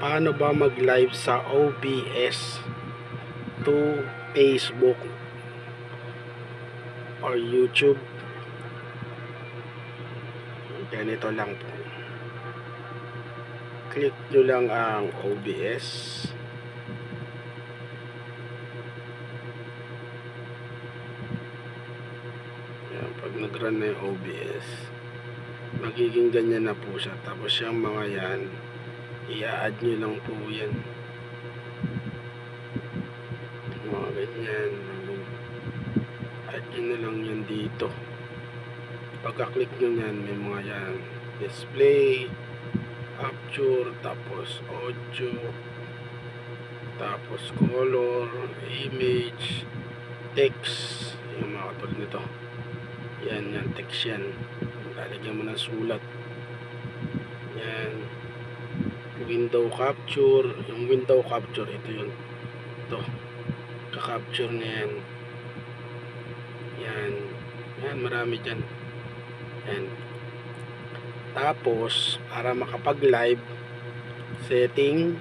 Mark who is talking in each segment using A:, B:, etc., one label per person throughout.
A: Paano ba mag-live sa OBS to Facebook or YouTube? Ganito lang po. Click nyo lang ang OBS. Yan, pag nag-run na yung OBS, magiging ganyan na po siya. Tapos yung mga yan, i-add nyo lang po yan. Mga ganyan. Add nyo na lang yan dito. Pagka-click nyo yan, may mga yan. Display, capture, tapos audio, tapos color, image, text. Yung mga katulad nito. Yan, text yan. Lalagyan mo ng sulat. Yan. Window capture. Yung window capture, ito yun. Ito. Ka-capture na yan. Yan, marami dyan. Yan. Tapos, para makapag-live, setting.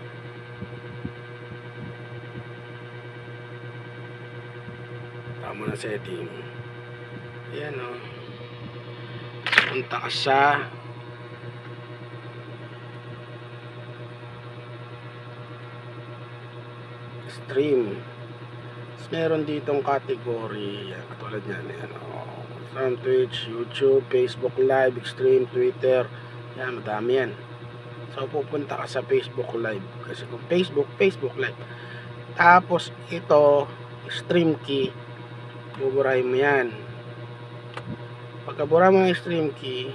A: Tama na setting. Ayan o. Punta ka sa stream. Tapos meron ditong category. Yan, katulad yan. Ayan o. From Twitch, YouTube, Facebook Live, Extreme, Twitter. Yan, madami yan. So, pupunta ka sa Facebook Live. Kasi kung Facebook Live. Tapos, ito, stream key. Buburahin mo yan. Pagkabura mo yung stream key,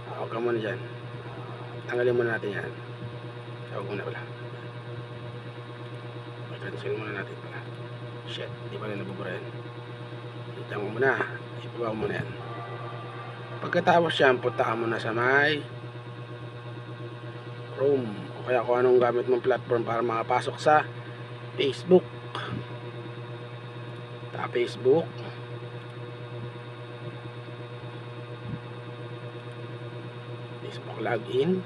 A: huwag ka muna dyan. Tanggalin muna natin yan. Huwag muna pala. Cancel muna natin pala. Shit, di pala nabubura yan. Hita mo muna. Ibaba mo muna yan. Pagkatapos yan, punta ka muna sa may Chrome. O kaya kung anong gamit mong platform para makapasok sa Facebook. Facebook. Facebook login.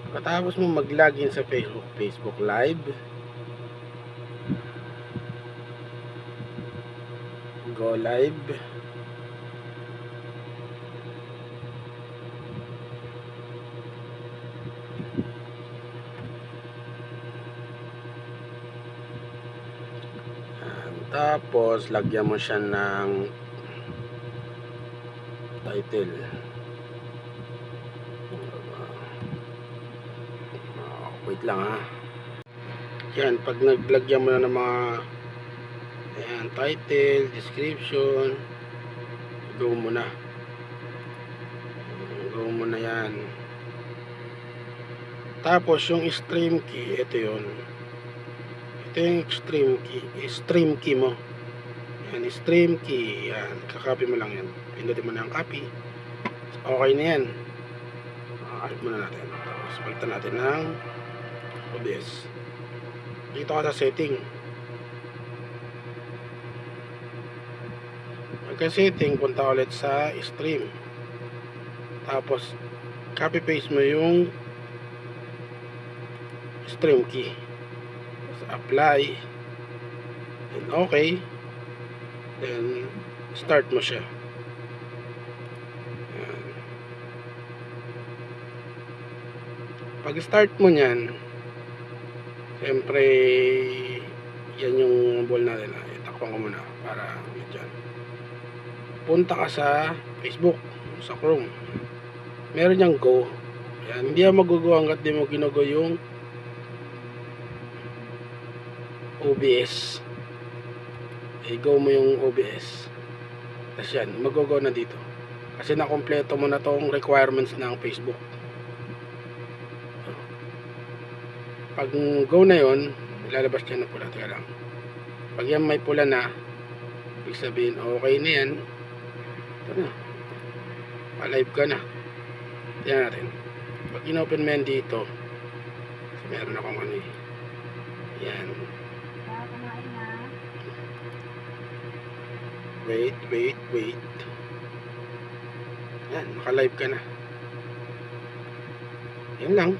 A: Pagkatapos mo mag-login sa Facebook Live, go live. Tapos lagyan mo siya ng title. Wait lang ha. Yan, pag naglagyan mo na ng mga ayan, title, description, go mo na. Go mo na yan. Tapos yung stream key, ito yun. Ito yung stream key mo. Yan, stream key. Yan, kakopy mo lang yan. Pindutin mo na ang copy. Okay na yan. Alit mo na natin. Tapos palitan natin ng OBS. Dito ka sa setting. Pagka-setting, punta ulit sa stream. Tapos copy paste mo yung stream key. Apply, then okay, then start mo siya. Yan. Pag start mo nyan, siyempre yan yung ball natin. Itakpan ko muna para dyan. Punta ka sa Facebook, sa Chrome. Meron niyang go. Yan. Hindi yan mag-go hanggat di mo ginago yung OBS. I-go mo yung OBS. Tapos yan, mag-go na dito. Kasi nakompleto mo na tong requirements ng Facebook. Pag go na yon, ilalabas niya na pula. Teka lang. Pag yan may pula na, ibig sabihin, okay na yan. Ito na. Pa-live ka na. Tingnan natin. Pag in-open mo yan dito, kasi meron akong ano eh. Yan. Wait. Yan, naka-live ka na. Yan lang.